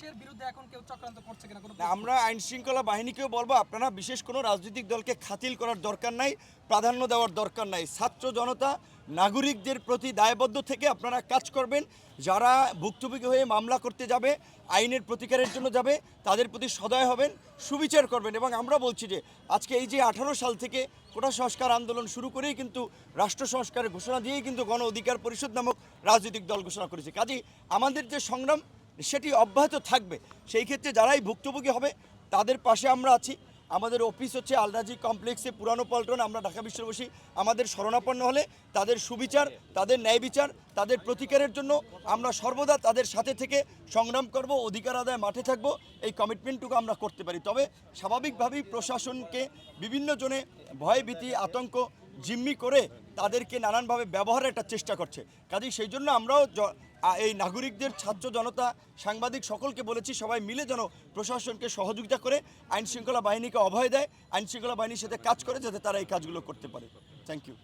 পুলিশের বিরুদ্ধে এখন কেউ চক্রান্ত করছে কিনা কোনো? আমরা আইন শৃঙ্খলা বাহিনীকেও বলবো, আপনারা বিশেষ কোনো রাজনৈতিক দলকে খাতিল করার দরকার নাই, প্রাধান্য দেওয়ার দরকার নাই। ছাত্র জনতা নাগরিকদের প্রতি দায়বদ্ধ থেকে আপনারা কাজ করবেন। যারা ভুক্তভোগী হয়ে মামলা করতে যাবে, আইনের প্রতিকারের জন্য যাবে, তাদের প্রতি সদয় হবেন, সুবিচার করবেন। এবং আমরা বলছি যে আজকে এই যে 18 সাল থেকে কোটা সংস্কার আন্দোলন শুরু করেই কিন্তু রাষ্ট্র সংস্কারের ঘোষণা দিয়েই কিন্তু গণ অধিকার পরিষদ নামক রাজনৈতিক দল ঘোষণা করেছে। কাজেই আমাদের যে সংগ্রাম সেটি অব্যাহত থাকবে। সেই ক্ষেত্রে যারাই ভুক্তভোগী হবে তাদের পাশে আমরা আছি। আমাদের অফিস হচ্ছে আলরাজি কমপ্লেক্সে, পুরানো পল্টন। আমরা ঢাকা বিশ্ববাসী আমাদের শরণাপন্ন হলে তাদের সুবিচার, তাদের ন্যায় বিচার, তাদের প্রতিকারের জন্য আমরা সর্বদা তাদের সাথে থেকে সংগ্রাম করব, অধিকার আদায় মাঠে থাকব, এই কমিটমেন্টটুকু আমরা করতে পারি। তবে স্বাভাবিকভাবেই প্রশাসনকে বিভিন্ন জনে ভয় ভীতি আতঙ্ক জিম্মি করে তাদেরকে নানানভাবে ব্যবহারের একটা চেষ্টা করছে। কাজেই সেই জন্য আমরাও এই নাগরিকদের, ছাত্র জনতা, সাংবাদিক সকলকে বলেছি সবাই মিলে যেন প্রশাসনকে সহযোগিতা করে আইন শৃঙ্খলা বাহিনীকে অভয় দেয়, আইন শৃঙ্খলা বাহিনীর সাথে কাজ করে যাতে তারা এই কাজগুলো করতে পারে। Thank you.